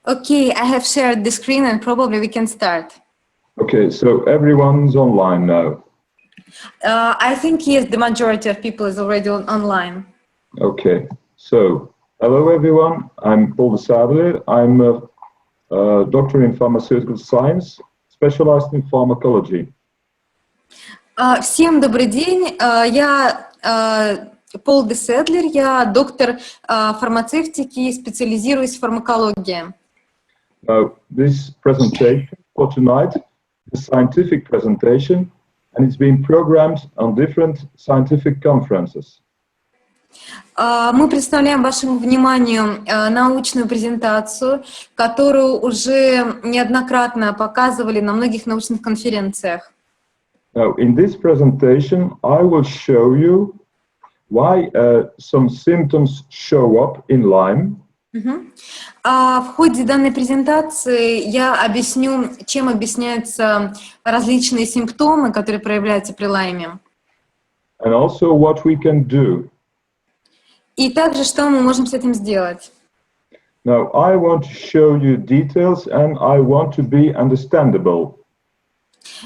Okay, I have shared the screen and probably we can start. Okay, so everyone's online now. I think yes, the majority of people is already online. Okay, so hello everyone. I'm Polom De Седелером. I'm a doctor in pharmaceutical science, specialized in pharmacology. Всем добрый день. Я Полом Де Седелер, я доктор фармацевтики, специализируюсь в фармакологии. Now, this presentation for tonight is a scientific presentation, and it's been programmed on different scientific conferences. Мы представляем вашему вниманию научную презентацию, которую уже неоднократно показывали на многих научных конференциях. Now, in this presentation, I will show you why some symptoms show up in Lyme. В ходе данной презентации я объясню, чем объясняются различные симптомы, которые проявляются при Лайме. And also what we can do. И также, что мы можем с этим сделать. Now, I want to show you details and I want to be understandable.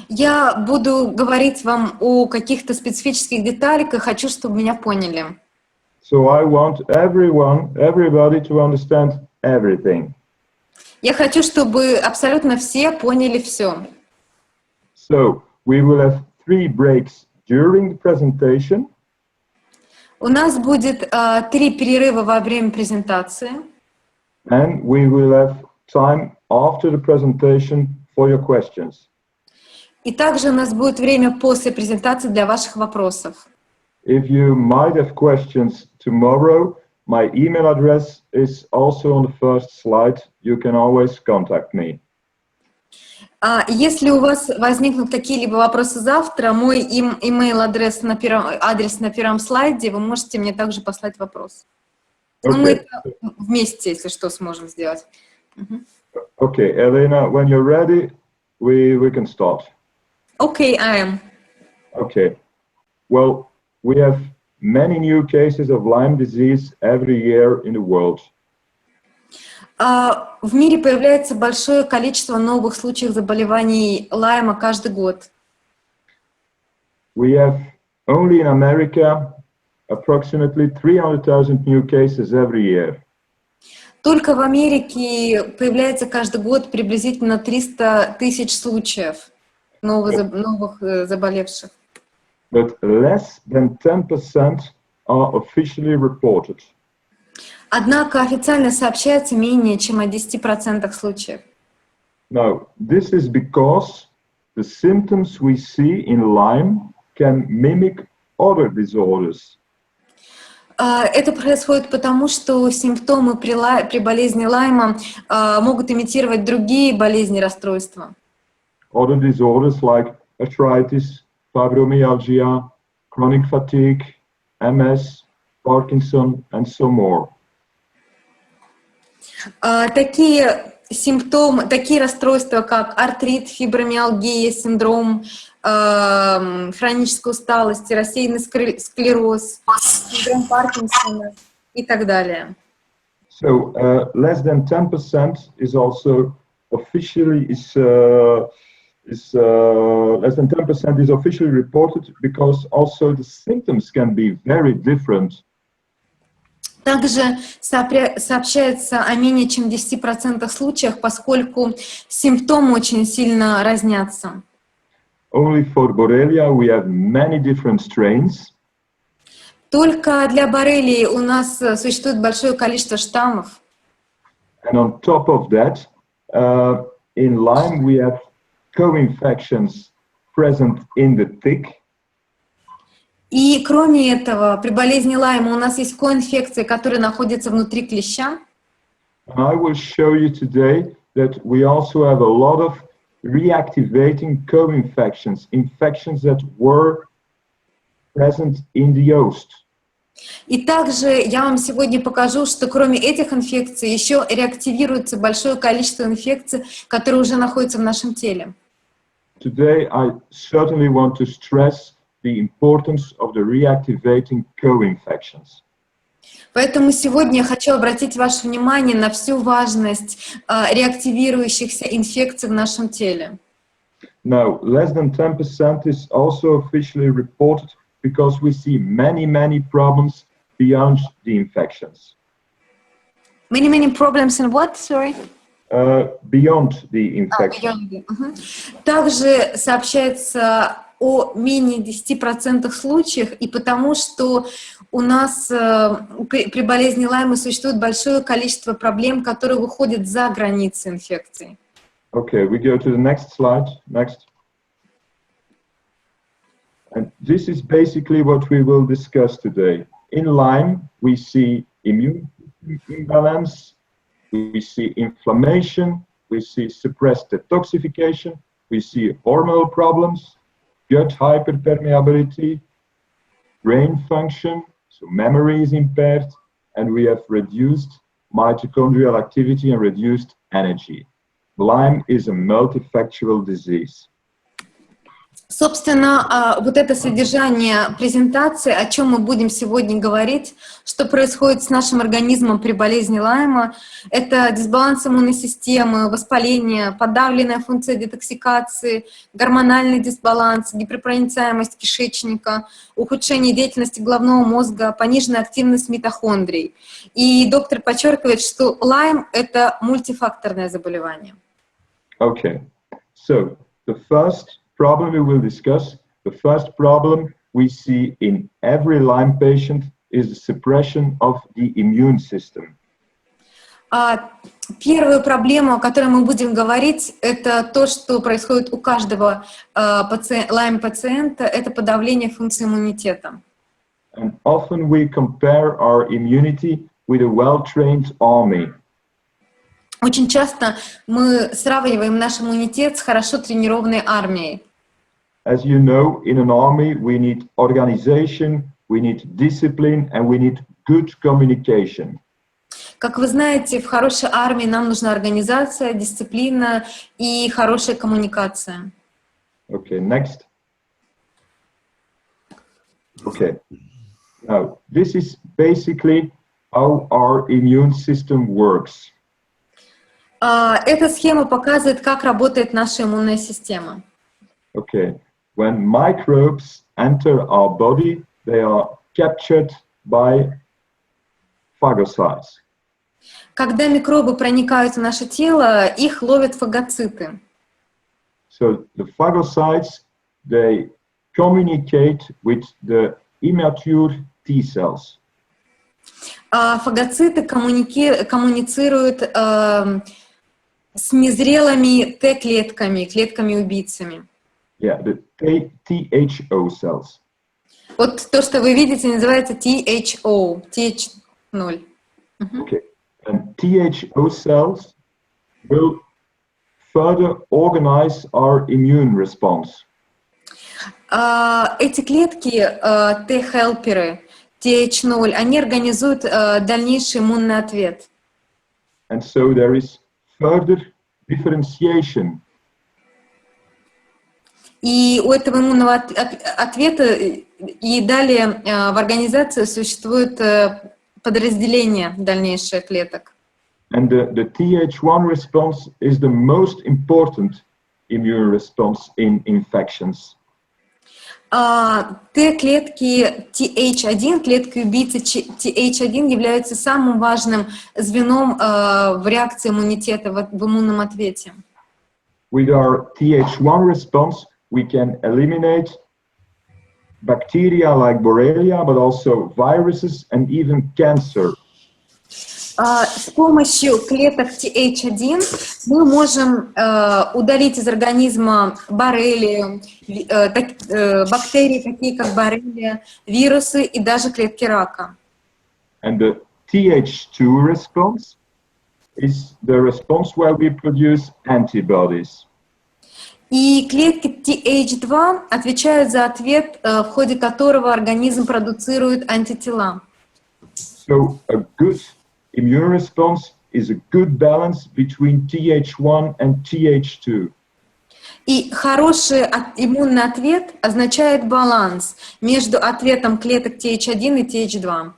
Я буду говорить вам о каких-то специфических деталях и хочу, чтобы меня поняли. So I want everybody to understand everything. Я хочу, чтобы абсолютно все поняли все. So we will have 3 breaks during the presentation. У нас будет 3 перерыва во время презентации. And we will have time after the presentation for your questions. И также у нас будет время после презентации для ваших вопросов. If you might have questions tomorrow, my email address is also on the first slide. You can always contact me. Если у вас возникнут какие-либо вопросы завтра, мой email-адрес на первом слайде, вы можете мне также послать вопрос. Okay. Мы это вместе, если что, сможем сделать. Okay, Elena, when you're ready, we can start. Okay, I am. Okay. Well, we have many new cases of Lyme disease every year in the world. В мире появляется большое количество новых случаев заболеваний Лайма каждый год. We have only in America approximately 300,000 new cases every year. Только в Америке появляется каждый год приблизительно 300 тысяч случаев новых заболевших. But less than 10% are officially reported. Однако официально сообщается менее чем о 10% случаев. Now, this is because the symptoms we see in Lyme can mimic other disorders. Это происходит потому, что симптомы при болезни Лайма могут имитировать другие болезни, расстройства. Other disorders like arthritis, fibromyalgia, chronic fatigue, MS, Parkinson, and so more. Такие симптомы, такие расстройства, как артрит, фибромиалгия, синдром хронической усталости, рассеянный склероз, синдром Паркинсона и так далее. So less than 10% is also officially less than 10% is officially reported because also the symptoms can be very different. Также сообщается о менее чем 10% случаях, поскольку симптомы очень сильно разнятся. Only for Borrelia we have many different strains. Только для боррелии у нас существует большое количество штаммов. And on top of that, in Lyme we have co-infections present in the tick. И кроме этого, при болезни Лайма у нас есть коинфекции, которые находятся внутри клеща. And I will show you today that we also have a lot of reactivating co-infections, infections that were present in the host. И также я вам сегодня покажу, что кроме этих инфекций еще реактивируется большое количество инфекций, которые уже находятся в нашем теле. Today I certainly want to stress the importance of the reactivating co-infections. Поэтому сегодня я хочу обратить ваше внимание на всю важность реактивирующихся инфекций в нашем теле. Now, less than 10% is also officially reported because we see many problems beyond the infections. Many problems in what? Sorry? Beyond the infection. Также сообщается о менее 10% случаях, и потому что у нас при болезни Лайма существует большое количество проблем, которые выходят за границы инфекции. Okay, we go to the next slide. Next. And this is basically what we will discuss today. In Lyme, we see immune imbalance, we see inflammation, we see suppressed detoxification, we see hormonal problems, gut hyperpermeability, brain function, so memory is impaired, and we have reduced mitochondrial activity and reduced energy. Lyme is a multifactorial disease. Собственно, вот это содержание презентации, о чем мы будем сегодня говорить, что происходит с нашим организмом при болезни Лайма, это дисбаланс иммунной системы, воспаление, подавленная функция детоксификации, гормональный дисбаланс, гиперпроницаемость кишечника, ухудшение деятельности головного мозга, пониженная активность митохондрий. И доктор подчеркивает, что Лайм — это мультифакторное заболевание. Okay, so the first problem we will discuss, the first problem we see in every Lyme patient is the suppression of the immune system. Первую проблему, о которой мы будем говорить, это то, что происходит у каждого Lyme-пациента, это подавление функции иммунитета. And often we compare our immunity with a well-trained army. Очень часто мы сравниваем наш иммунитет с хорошо тренированной армией. As you know, in an army we need organization, we need discipline, and we need good communication. Как вы знаете, в хорошей армии нам нужна организация, дисциплина и хорошая коммуникация. Okay, next. Okay. Now, this is basically how our immune system works. Эта схема показывает, как работает наша иммунная система. Okay. When microbes enter our body, they are captured by phagocytes. Когда микробы проникают в наше тело, их ловят фагоциты. So the phagocytes, they communicate with the immature T cells. Фагоциты коммуницируют с незрелыми Т-клетками, клетками-убийцами. Yeah, the THO cells. Вот то, что вы видите, называется THO, TH0. Okay, and THO cells will further organize our immune response. Эти клетки, Т-хелперы, TH0, они организуют дальнейший иммунный ответ. And so there is further differentiation. И у этого иммунного ответа и далее в организации существует подразделение дальнейших клеток. And the TH1 response is the most important immune response in infections. Т-клетки TH1, клетки-убийцы TH1 являются самым важным звеном в реакции иммунитета в иммунном ответе. With our TH1 response, we can eliminate bacteria like Borrelia, but also viruses and even cancer. С помощью клеток TH1 мы можем удалить из организма боррелию, бактерии, такие как боррелия, вирусы и даже клетки рака. And the TH2 response is the response where we produce antibodies. И клетки TH2 отвечают за ответ, в ходе которого организм продуцирует антитела. So a good immune response is a good balance between TH1 and TH2. И хороший иммунный ответ означает баланс между ответом клеток TH1 и TH2.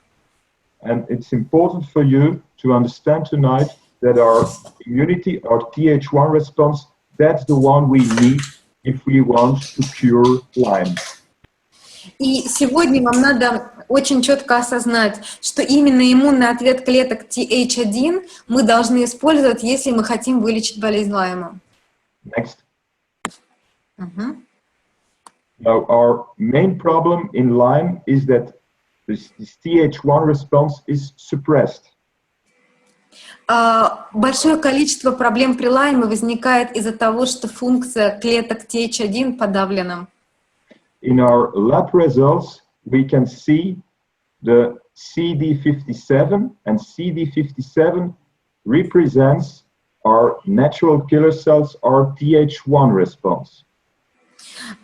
And it's important for you to understand tonight that our immunity, our Th1 response, that's the one we need if we want to cure Lyme. И сегодня вам надо очень четко осознать, что именно иммунный ответ клеток Th1 мы должны использовать, если мы хотим вылечить болезнь Лайма. Next. Now, our main problem in Lyme is that this Th1 response is suppressed. Большое количество проблем при Лайме возникает из-за того, что функция клеток Th1 подавлена. In our lab results, we can see the CD57, and CD57 represents our natural killer cells, our Th1 response.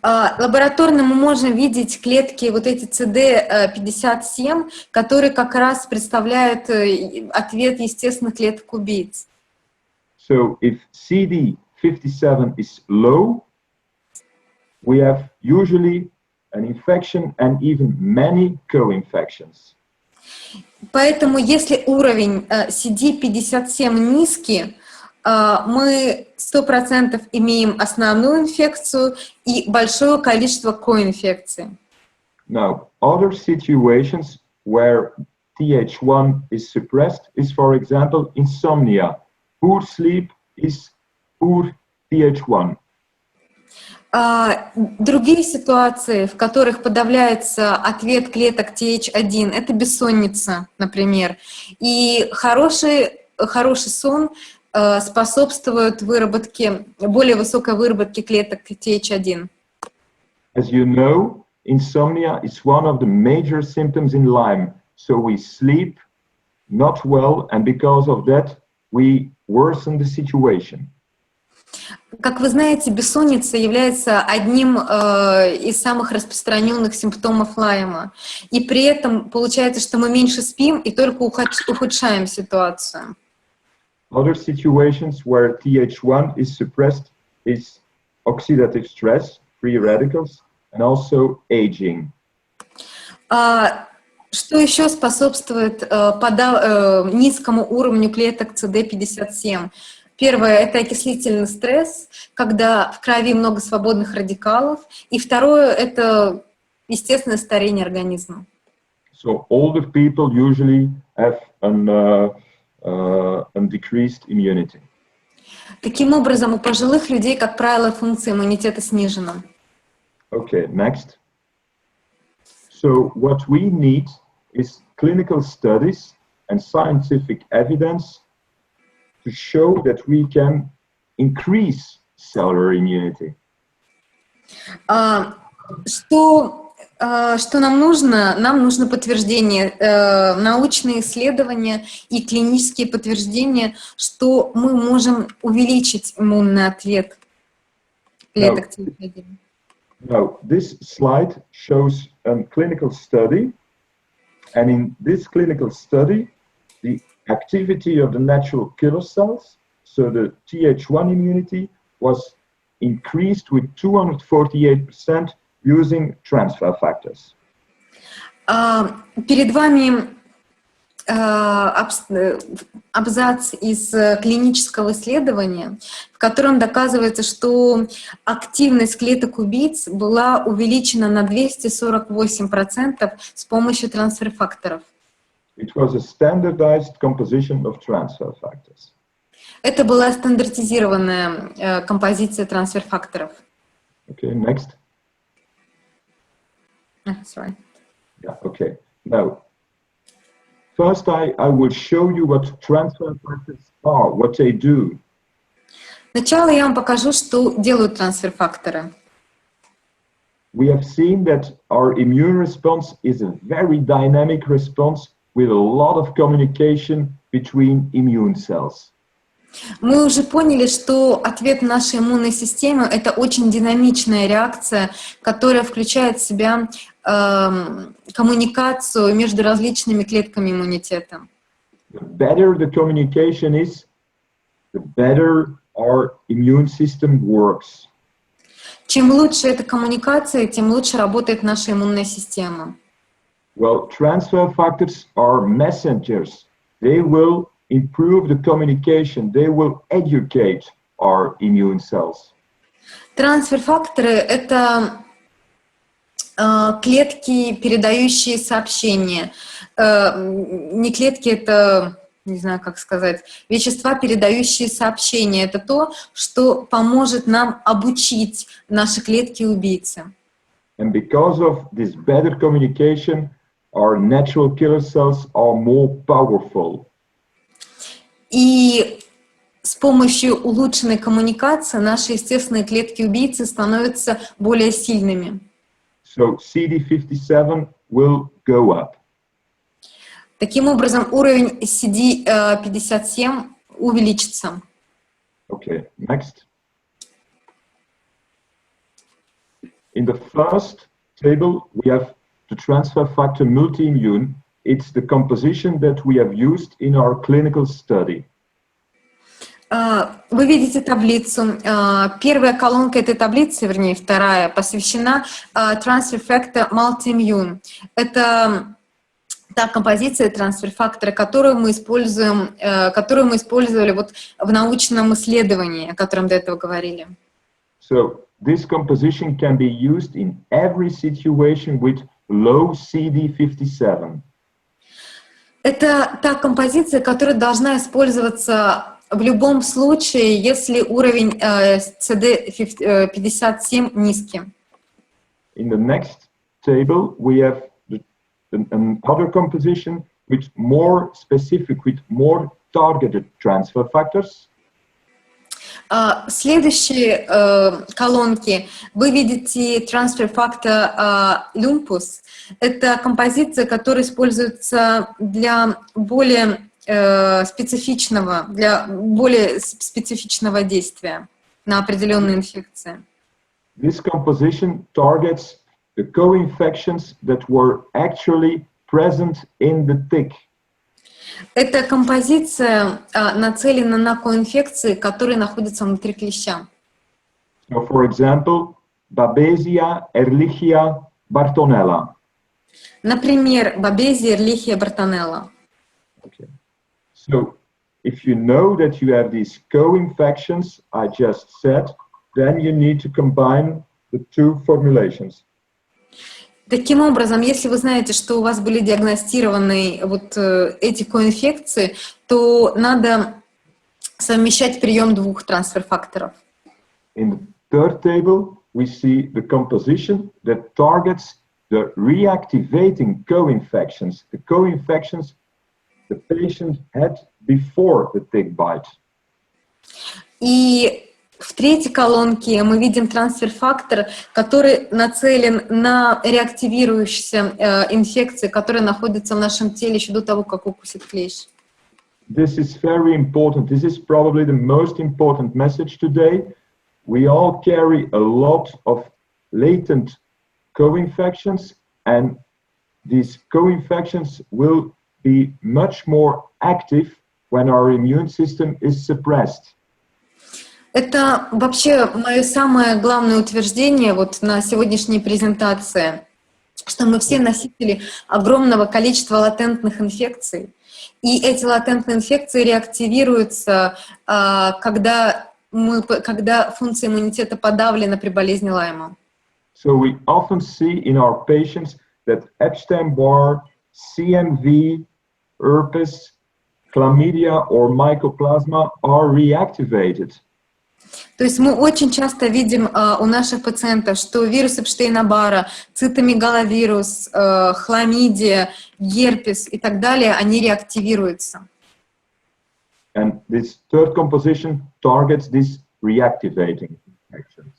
Лабораторно мы можем видеть клетки, вот эти CD57, которые как раз представляют ответ естественных клеток убийц. So if CD57 is low, we have usually an infection and even many co-infections. Поэтому если уровень CD57 низкий, мы 100% имеем основную инфекцию и большое количество коинфекций. Now, other situations where Th1 is suppressed is, for example, insomnia. Poor sleep is poor Th1. Другие ситуации, в которых подавляется ответ клеток Th1, это бессонница, например. И хороший сон способствует выработке, более высокой выработке клеток Th1. As you know, insomnia is one of the major symptoms in Lyme. So we sleep not well, and because of that, we worsen the situation. Как вы знаете, бессонница является одним из самых распространенных симптомов Лайма. И при этом получается, что мы меньше спим и только ухудшаем ситуацию. Other situations where Th1 is suppressed is oxidative stress, free radicals, and also aging. Что еще способствует низкому уровню клеток CD57? Первое — это окислительный стресс, когда в крови много свободных радикалов. И второе — это естественное старение организма. So older people usually have an decreased immunity. Таким образом, у пожилых людей, как правило, функция иммунитета снижена. Okay, next. So what we need is clinical studies and scientific evidence to show that we can increase cellular immunity. Что нам нужно? Нам нужно подтверждение, научные исследования и клинические подтверждения, что мы можем увеличить иммунный ответ клеток Th1. Now, this slide shows a clinical study, and in this clinical study, the activity of the natural killer cells, so the Th1 immunity, was increased with 248% using transfer factors. Перед вами абзац из клинического исследования, в котором доказывается, что активность клеток убийц была увеличена на 248% с помощью трансфер-факторов. It was a standardized composition of transfer factors. Это была стандартизированная композиция трансфер-факторов. Okay, next. Sorry. Yeah, okay. Now, first I will show you what transfer factors are, what they do. Сначала я вам покажу, что делают трансфер-факторы. We have seen that our immune response is a very dynamic response with a lot of communication between immune cells. Мы уже поняли, что ответ нашей иммунной системы — это очень динамичная реакция, которая включает в себя коммуникацию между различными клетками иммунитета. The better the communication is, the better our immune system works. Чем лучше эта коммуникация, тем лучше работает наша иммунная система. Well, transfer factors are messengers. They will improve the communication. They will educate our immune cells. Трансфер-факторы — это клетки, передающие сообщения. Не клетки, это, не знаю, как сказать, вещества, передающие сообщения. Это то, что поможет нам обучить наши клетки-убийцы. And because of this better communication, our natural killer cells are more powerful. И с помощью улучшенной коммуникации наши естественные клетки-убийцы становятся более сильными. So CD57 will go up. Таким образом, уровень CD57 увеличится. Okay, next. In the first table, we have the transfer factor multi-immune. It's the composition that we have used in our clinical study. Вы видите таблицу. Первая колонка этой таблицы, вернее, вторая, посвящена трансфер-фактор multi-immune. Это та композиция трансфер-фактора, которую мы использовали вот в научном исследовании, о котором до этого говорили. So this composition can be used in every situation with low CD57. Это та композиция, которая должна использоваться в любом случае, если уровень CD57 низкий. In the next table, we have another composition with more specific, with more targeted transfer factors. В следующей колонке вы видите трансфер-фактор люмпус. Это композиция, которая используется для более специфичного действия на определенные инфекции. This composition targets the co-infections that were actually present in the tick. Эта композиция нацелена на коинфекции, которые находятся внутри клеща. So, for example, Babesia, Ehrlichia, Bartonella. Например, Babesia, Ehrlichia, Bartonella. Okay. So, if you know that you have these co-infections I just said, then you need to combine the two formulations. Таким образом, если вы знаете, что у вас были диагностированы вот эти коинфекции, то надо совмещать прием двух трансфер-факторов. In the third table, we see the composition that targets the reactivating co-infections, the co-infections the patient had before the tick bite. И в третьей колонке мы видим трансфер-фактор, который нацелен на реактивирующиеся инфекции, которые находятся в нашем теле еще до того, как укусит клещ. This is very important. This is probably the most important message today. We all carry a lot of latent co-infections, and these co-infections will be much more active when our immune system is suppressed. Это вообще мое самое главное утверждение вот на сегодняшней презентации, что мы все носители огромного количества латентных инфекций, и эти латентные инфекции реактивируются, когда функция иммунитета подавлена при болезни Лайма. So we often see in our patients that Epstein-Barr, CMV, herpes, chlamydia or mycoplasma are reactivated. То есть мы очень часто видим у наших пациентов, что вирус Эпштейна-Барра, цитомегаловирус, хламидия, герпес и так далее, они реактивируются. And this third composition targets these reactivating infections.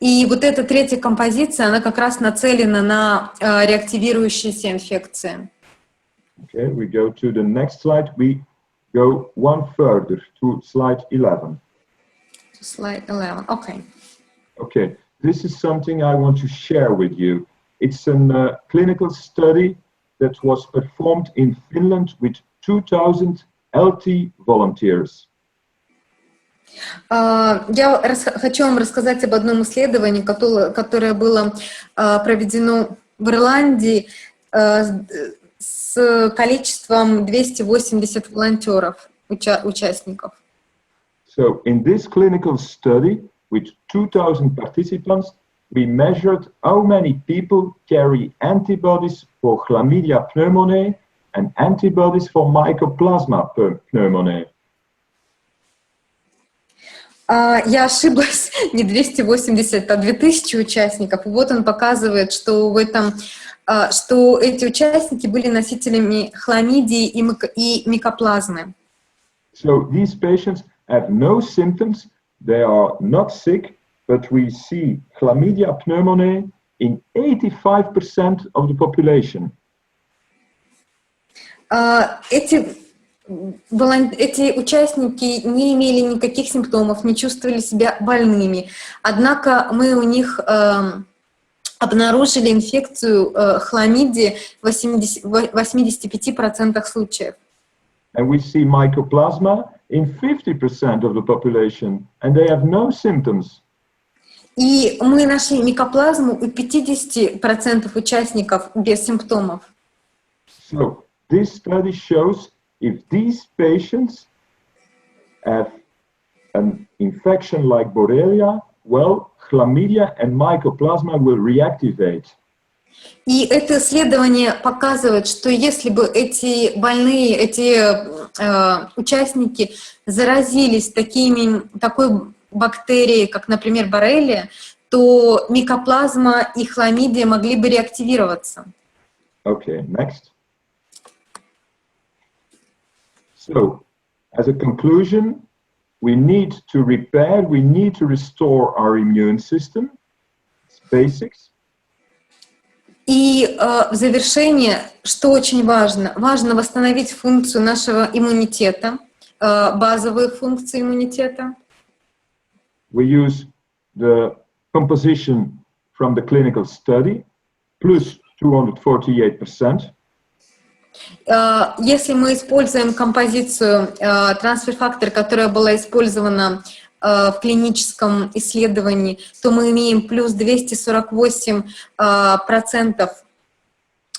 И вот эта третья композиция, она как раз нацелена на реактивирующиеся инфекции. Okay, we go to the next slide. We go one further to slide 11. Slide 11, okay. Okay, this is something I want to share with you. It's a clinical study that was performed in Finland with 2,000 healthy volunteers. Я хочу вам рассказать об одном исследовании, которое было проведено в Ирландии с количеством 280 волонтеров, участников. So in this clinical study with 2,000 participants, we measured how many people carry antibodies for chlamydia pneumoniae and antibodies for mycoplasma pneumoniae. Я ошиблась, не 280, а 2000 участников. И вот он показывает, что что эти участники были носителями хламидии и микоплазмы. So these patients have no symptoms, they are not sick, but we see chlamydia pneumoniae in 85% of the population. Эти участники не имели никаких симптомов, не чувствовали себя больными. Однако мы у них обнаружили инфекцию хламидии в 85% случаев. And we see mycoplasma in 50% of the population, and they have no symptoms. И мы нашли микоплазму у 50% участников без симптомов. So this study shows if these patients have an infection like Borrelia, well, chlamydia and mycoplasma will reactivate. И это исследование показывает, что если бы эти больные, участники заразились такой бактерией, как, например, боррелия, то микоплазма и хламидия могли бы реактивироваться. Okay, next. So, as a conclusion, we need to repair, we need to restore our immune system. It's basics. И в завершение, что очень важно, важно восстановить функцию нашего иммунитета, базовые функции иммунитета. We use the composition from the clinical study, plus 248%. Если мы используем композицию трансфер-фактор, которая была использована в клиническом исследовании, то мы имеем плюс 248%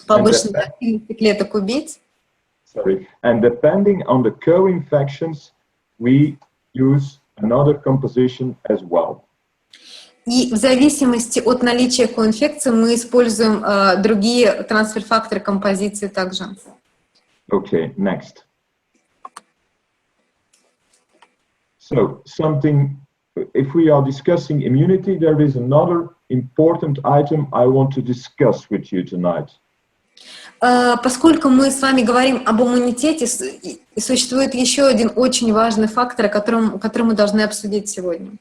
повышенной активности клеток-убийц. And depending on the co-infections, we use another composition as well. И в зависимости от наличия коинфекции мы используем другие трансфер-факторы композиции также. Okay, next. So, if we are discussing immunity, there is another important item I want to discuss with you tonight. Поскольку мы с вами говорим об иммунитете, существует еще один очень важный фактор, который мы должны обсудить сегодня.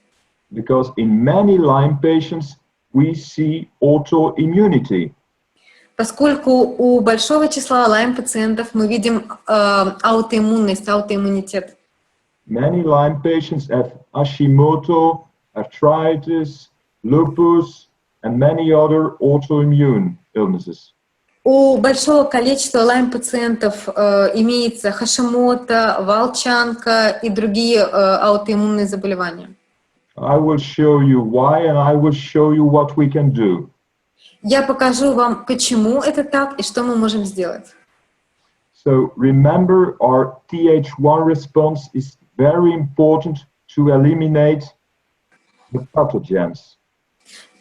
Because in many Lyme patients we see autoimmunity. Поскольку у большого числа Lyme-пациентов мы видим аутоиммунность, аутоиммунитет. Many Lyme patients have Hashimoto, arthritis, lupus, and many other autoimmune illnesses. У большого количества Lyme-пациентов имеется Хашимото, волчанка и другие аутоиммунные заболевания. I will show you why, and I will show you what we can do. Я покажу вам, почему это так и что мы можем сделать. So remember, our Th1 response is very important to eliminate the pathogens.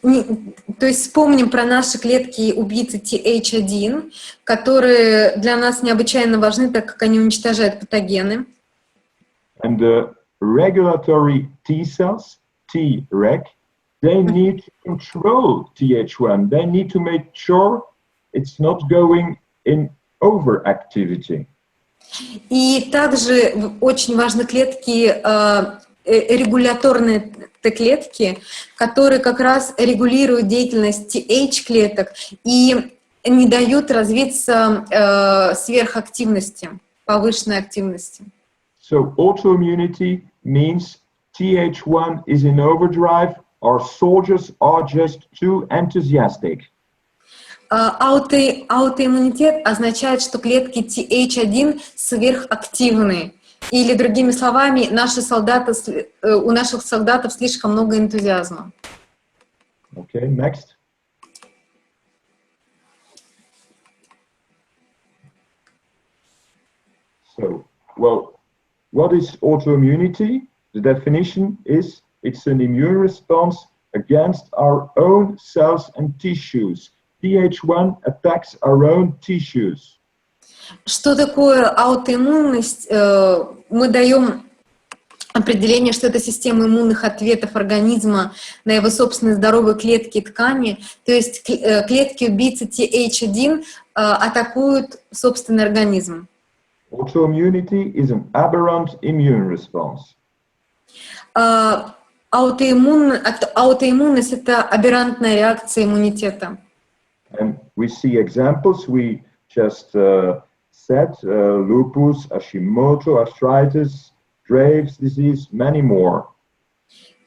То есть вспомним про наши клетки-убийцы Th1, которые для нас необычайно важны, так как они уничтожают патогены. And the regulatory T cells, Treg, they need to control Th1. They need to make sure it's not going in overactivity. И также очень важны клетки, регуляторные Т-клетки, которые как раз регулируют деятельность TH-клеток и не дают развиться сверхактивности, повышенной активности. So autoimmunity means Th1 is in overdrive, our soldiers are just too enthusiastic. Аутоиммунитет означает, что клетки Th1 сверхактивны. Или, другими словами, у наших солдатов слишком много энтузиазма. Okay, next. So, well, what is autoimmunity? The definition is it's an immune response against our own cells and tissues. Th1 attacks our own tissues. Что такое аутоиммунность? Мы даем определение, что это система иммунных ответов организма на его собственные здоровые клетки и ткани. То есть клетки-убийцы Th1 атакуют собственный организм. Autoimmunity is an aberrant immune response. Аутоиммунность — это аберрантная реакция иммунитета. And we see examples, we just said, lupus, Hashimoto, arthritis, Graves' disease, many more.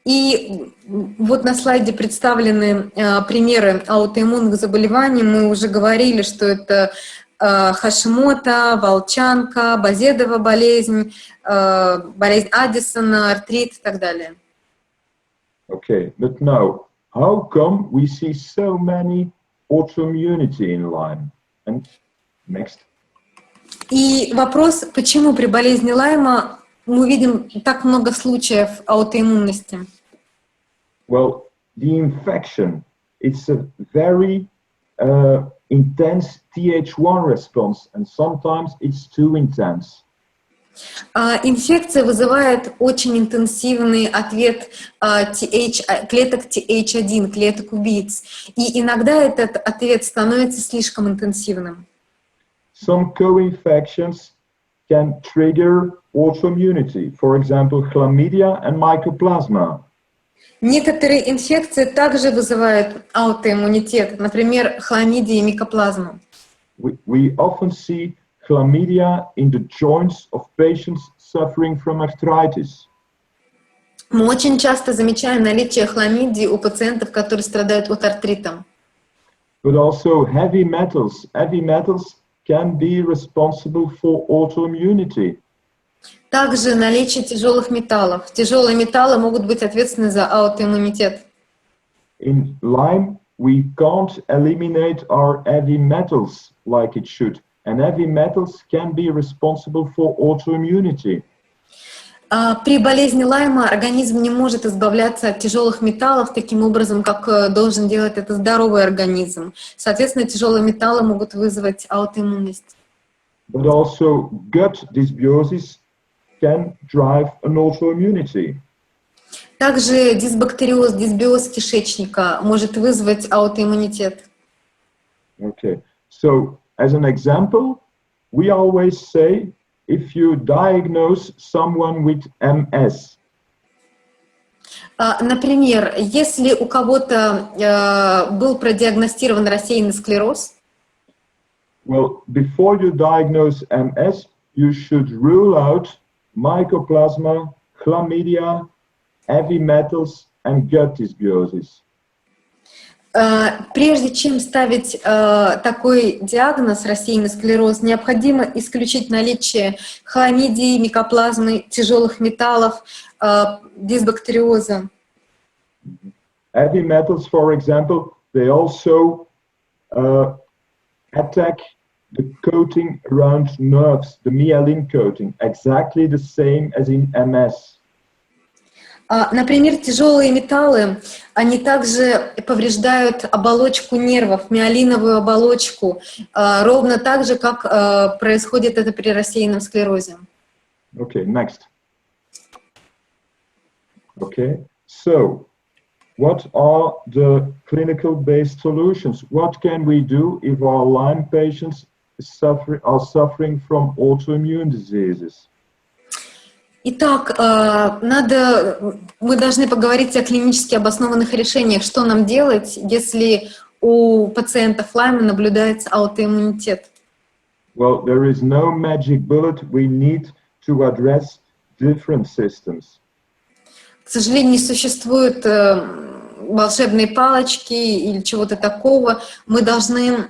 И вот на слайде представлены примеры аутоиммунных заболеваний. Мы уже говорили, что это Хашимото, волчанка, базедова болезнь, болезнь Аддисона, артрит и так далее. Okay, but now, how come we see so many autoimmunity in Lyme? And next. И вопрос, почему при болезни Лайма мы видим так много случаев аутоиммунности? Well, the infection, it's a very intense Th1 response, and sometimes it's too intense. Инфекция вызывает очень интенсивный ответ клеток Th1, клеток убийц. И иногда этот ответ становится слишком интенсивным. Some co-infections can trigger autoimmunity, for example, chlamydia and mycoplasma. Некоторые инфекции также вызывают аутоиммунитет, например, хламидия и микоплазма. We often see chlamydia in the joints of patients suffering from arthritis. Мы очень часто замечаем наличие хламидии у пациентов, которые страдают от артрита. But also heavy metals. Heavy metals can be responsible for autoimmunity. Также наличие тяжелых металлов. Тяжелые металлы могут быть ответственны за аутоиммунитет. In Lyme, we can't eliminate our heavy metals like it should, and heavy metals can be responsible for autoimmunity. При болезни Лайма организм не может избавляться от тяжелых металлов таким образом, как должен делать это здоровый организм. Соответственно, тяжелые металлы могут вызвать аутоиммунность. But also gut dysbiosis can drive an autoimmunity. Также дисбактериоз, дисбиоз кишечника может вызвать аутоиммунитет. Okay, so as an example, we always say if you diagnose someone with MS. Например, если у кого-то был продиагностирован рассеянный склероз, well, before you diagnose MS, you should rule out mycoplasma, chlamydia, heavy metals, and gut dysbiosis. Прежде чем ставить такой диагноз, рассеянный склероз, необходимо исключить наличие хламидии, микоплазмы, тяжелых металлов, дисбактериоза. Heavy metals, for example, they also attack the coating around nerves, the myelin coating, exactly the same as in MS. Например, тяжелые металлы, они также повреждают оболочку нервов, миелиновую оболочку, ровно так же, как происходит это при рассеянном склерозе. Okay, next. Okay, so what are the clinical-based solutions? What can we do if our Lyme patients are suffering from autoimmune diseases? Итак, мы должны поговорить о клинически обоснованных решениях. Что нам делать, если у пациентов Лайма наблюдается аутоиммунитет? Well, there is no magic bullet. We need to address different systems. К сожалению, не существует волшебной палочки или чего-то такого. Мы должны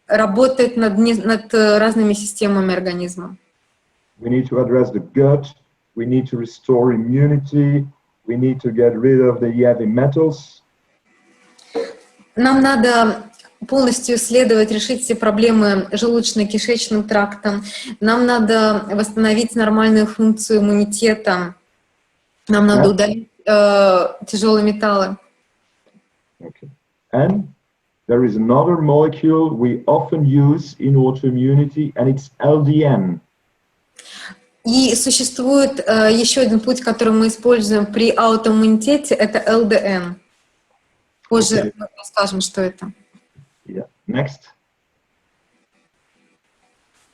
работать над разными системами организма. We need to address the gut. We need to restore immunity. We need to get rid of the heavy metals. Нам надо полностью исследовать, решить все проблемы желудочно-кишечным трактом. Нам надо восстановить нормальную функцию иммунитета. Нам надо удалить тяжелые металлы. Okay. And there is another molecule we often use in autoimmunity, and it's LDN. И существует еще один путь, который мы используем при аутоиммунитете, это ЛДН. Позже мы расскажем, что это. Yeah. Next.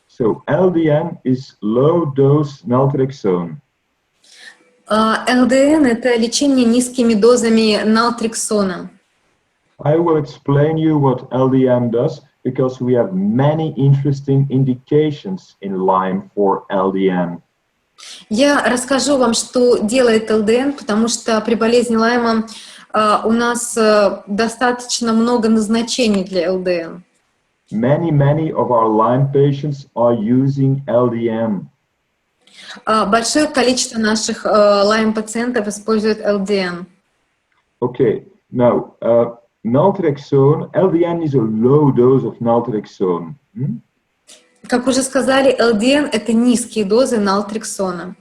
So LDN is low-dose naltrexone. ЛДН — это лечение низкими дозами нaltrexона. I will explain you what LDN does because we have many interesting indications in Lyme for LDN. Я расскажу вам, что делает ЛДН, потому что при болезни Лайма у нас достаточно много назначений для ЛДН. Many of our Lyme patients are using LDN. Большое количество наших Lyme-пациентов используют ЛДН. Okay, now naltrexone, LDN is a low dose of naltrexone. Как уже сказали, ЛДН — это низкие дозы нaltrexона.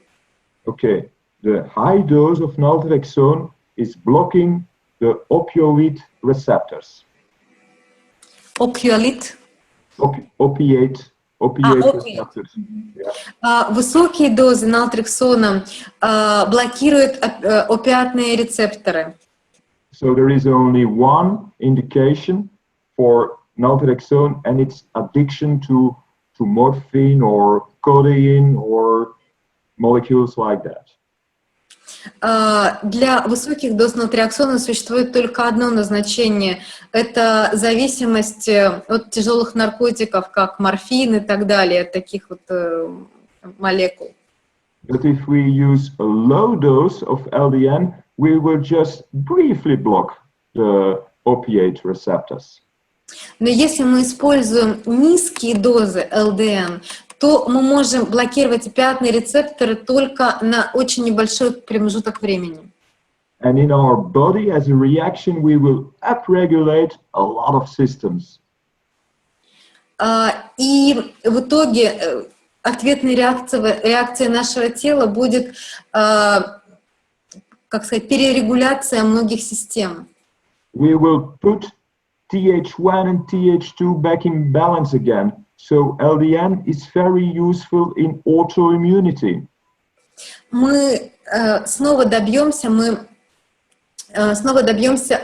Okay, the high dose of naltrexone is blocking the opioid receptors. Opiate receptors. Yeah. Высокие дозы нaltrexона блокируют опиатные рецепторы. So there is only one indication for naltrexone, and it's addiction to morphine or codeine or molecules like that. Для высоких доз нaltrexона существует только одно назначение — это зависимость от тяжелых наркотиков, как морфин и так далее, от таких вот молекул. But if we use a low dose of LDN, we will just briefly block the opiate receptors. Но если мы используем низкие дозы ЛДН, то мы можем блокировать опиатные рецепторы только на очень небольшой промежуток времени. And in our body, as a reaction, we will upregulate a lot of systems. И в итоге ответной реакцией нашего тела будет, как сказать, перерегуляция многих систем. We will put TH1 and TH2 back in balance again. So LDN is very useful in autoimmunity. Мы снова добьемся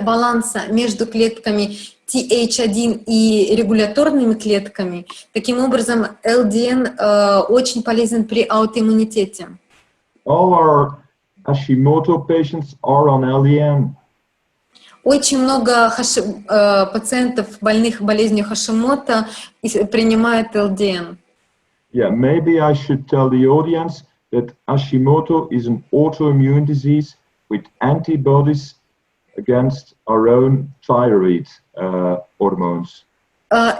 баланса между клетками TH1 и регуляторными клетками. Таким образом, LDN очень полезен при аутоиммунитете. All our Hashimoto patients are on LDN. Очень много пациентов, больных болезнью Хашимото, принимают ЛДН. Yeah, maybe I should tell the audience that Hashimoto is an autoimmune disease with antibodies against our own thyroid hormones.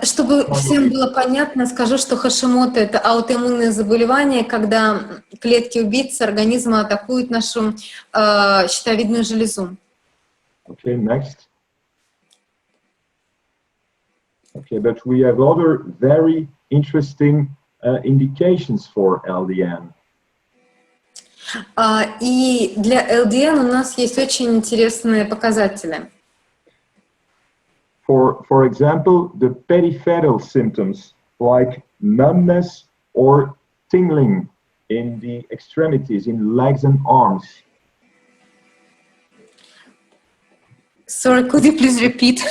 Чтобы всем было понятно, скажу, что Хашимото — это аутоиммунное заболевание, когда клетки-убийцы организма атакуют нашу щитовидную железу. Okay, next. Okay, but we have other very interesting indications for LDN. И для ЛДН у нас есть очень интересные показатели. For example, the peripheral symptoms like numbness or tingling in the extremities, in legs and arms. Sorry, could you please repeat?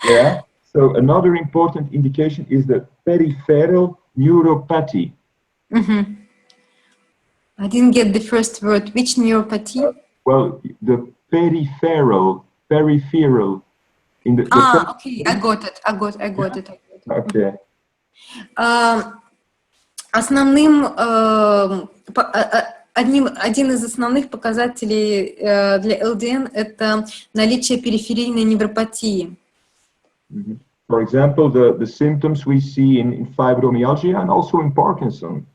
Yeah. So another important indication is the peripheral neuropathy. Mm-hmm. I didn't get the first word. Which neuropathy? Well, the peripheral. In the okay, I got it. Okay. Один из основных показателей для ЛДН — это наличие периферийной невропатии. For example, the symptoms we see in fibromyalgia and also in Parkinson.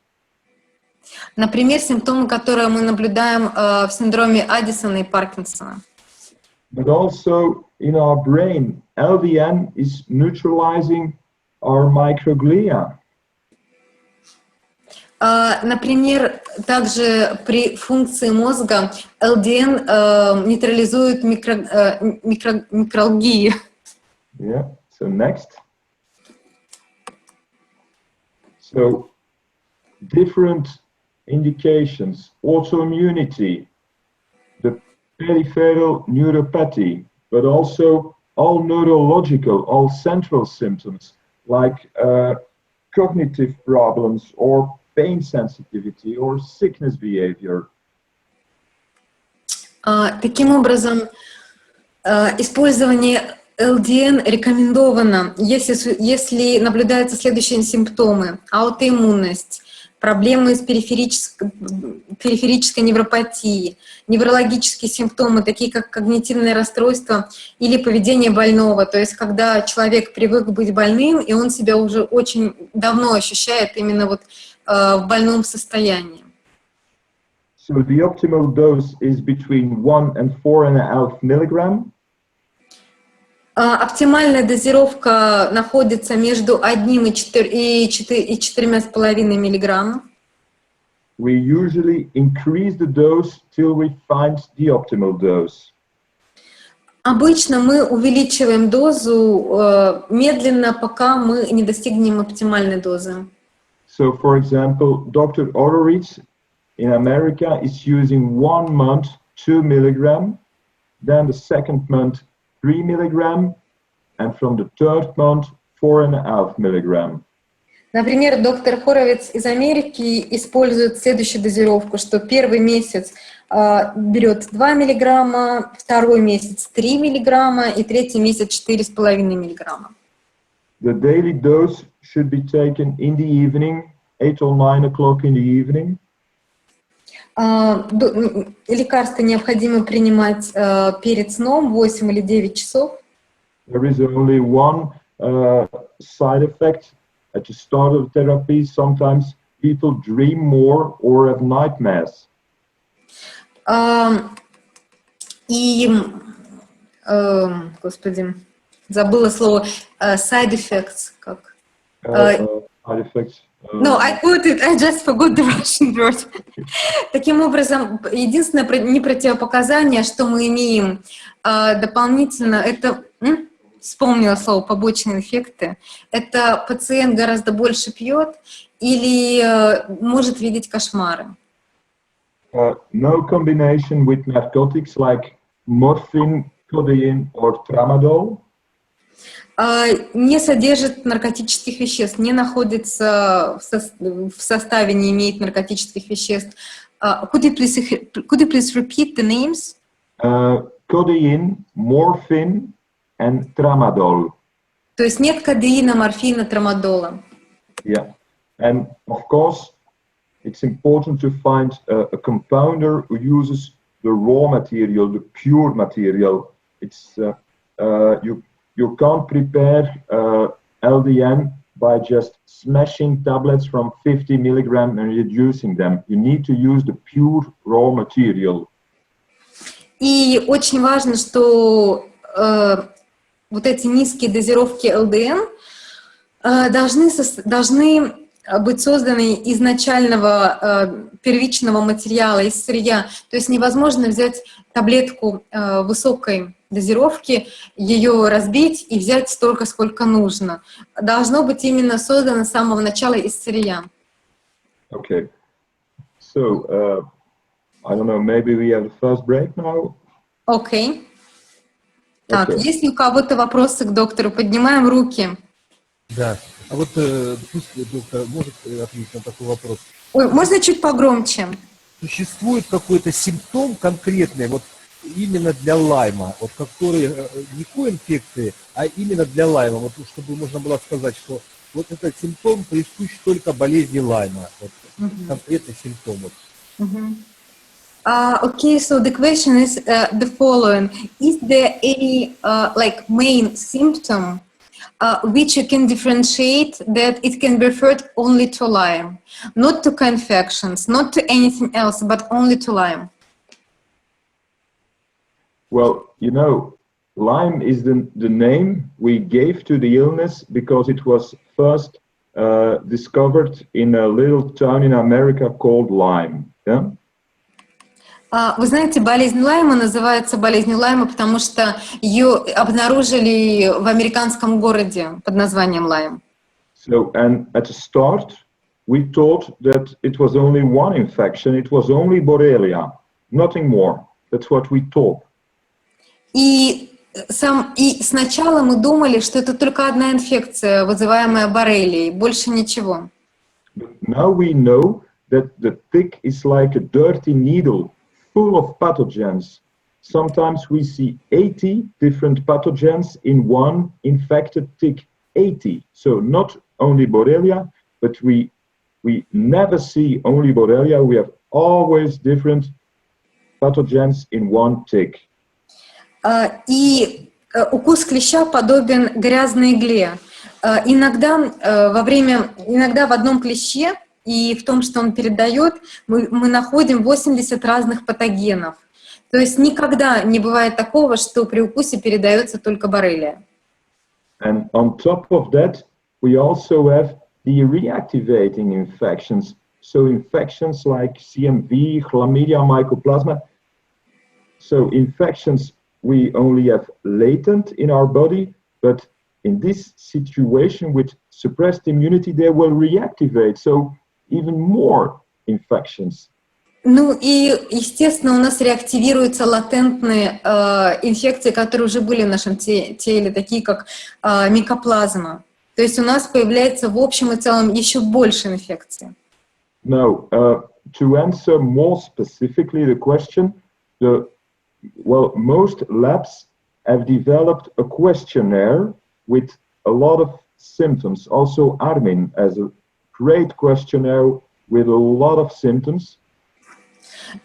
Например, симптомы, которые мы наблюдаем в синдроме Аддисона и Паркинсона. But also in our brain, LDN is neutralizing our microglia. Например, также при функции мозга LDN нейтрализует микралгии. Yeah, so next. So different indications, autoimmunity, the peripheral neuropathy, but also all neurological, all central symptoms like cognitive problems or pain sensitivity or sickness behavior. Таким образом, использование LDN рекомендовано, если наблюдаются следующие симптомы: аутоиммунность, проблемы с периферической невропатией, неврологические симптомы, такие как когнитивное расстройство или поведение больного, то есть когда человек привык быть больным, и он себя уже очень давно ощущает именно вот в больном состоянии. So the optimal dose is between 1 and 4.5 milligram. Оптимальная дозировка находится между 1 и 4,5 миллиграмм. We usually increase the dose till we find the optimal dose. Обычно мы увеличиваем дозу медленно, пока мы не достигнем оптимальной дозы. So, for example, Dr. in America is using 1 month 2 milligram, then the second month 3 milligram, and from the third month 4.5 milligram. Например, доктор Хоровиц из Америки использует следующую дозировку, что первый месяц берет 2 миллиграмма, второй месяц 3 миллиграмма и третий месяц 4,5 миллиграмма. The daily dose should be taken in the evening, 8 or 9 o'clock in the evening. Лекарства необходимо принимать перед сном, 8 или 9 часов. There is only one side effect at the start of therapy. Sometimes people dream more or have nightmares. Господи, забыла слово side effects, как? Side effects. No, I put it, I just forgot the Russian word. Таким образом, единственное не противопоказание, что мы имеем дополнительно, это, вспомнила слово, побочные эффекты, это пациент гораздо больше пьет или может видеть кошмары. No combination with narcotics like morphine, codeine or tramadol. Не содержит наркотических веществ, не находится в составе, не имеет наркотических веществ. Could you please repeat the names? Codeine, morphine and tramadol. То есть нет кодеина, морфина, трамадола. Yeah, and of course, it's important to find a compounder who uses the raw material, the pure material. It's you can't prepare LDN by just smashing tablets from 50 milligram and reducing them. You need to use the pure raw material. И очень важно, что вот эти низкие дозировки ЛДН должны быть созданы из начального первичного материала, из сырья. То есть невозможно взять таблетку высокой дозировки, ее разбить и взять столько, сколько нужно. Должно быть именно создано с самого начала из сырья. Okay. So, I don't know, maybe we have the first break now? Окей. Так, Okay. есть ли у кого-то вопросы к доктору? Поднимаем руки. Да. А вот пусть доктор может ответить на такой вопрос. Ой, можно чуть погромче? Существует какой-то симптом конкретный, вот именно для Лайма, вот который не коинфекции, а именно для Лайма, вот чтобы можно было сказать, что вот этот симптом присущ только болезни Лайма, вот конкретный симптом. Вот. Okay, so the question is the following: is there any like main symptom which you can differentiate that it can be referred only to Lyme, not to co-infections, not to anything else, but only to Lyme? Well, you know, Lyme is the name we gave to the illness because it was first discovered in a little town in America called Lyme. Yeah? Вы знаете, болезнь Лайма называется болезнью Лайма, потому что ее обнаружили в американском городе под названием Лайм. So, and at the start, we thought that it was only one infection, it was only Borrelia, nothing more. That's what we thought. И сначала мы думали, что это только одна инфекция, вызываемая боррелией, больше ничего. But now we know that the tick is like a dirty needle full of pathogens. Sometimes we see 80 different pathogens in one infected tick. 80. So not only Borrelia, but we never see only Borrelia. We have always different pathogens in one tick. И укус клеща подобен грязной игле. Иногда в одном клеще и в том, что он передает, мы находим 80 разных патогенов. То есть никогда не бывает такого, что при укусе передается только боррелия. And on top of that, we also have the reactivating infections. So infections like CMV, chlamydia, mycoplasma. So infections we only have latent in our body, but in this situation with suppressed immunity, they will reactivate. So even more infections. Ну и, естественно, у нас реактивируются латентные инфекции, которые уже были в нашем теле, такие как микоплазма. То есть у нас появляется в общем и целом еще больше инфекций. Now, to answer more specifically the question, most labs have developed a questionnaire with a lot of symptoms. Also, Armin has a great questionnaire with a lot of symptoms.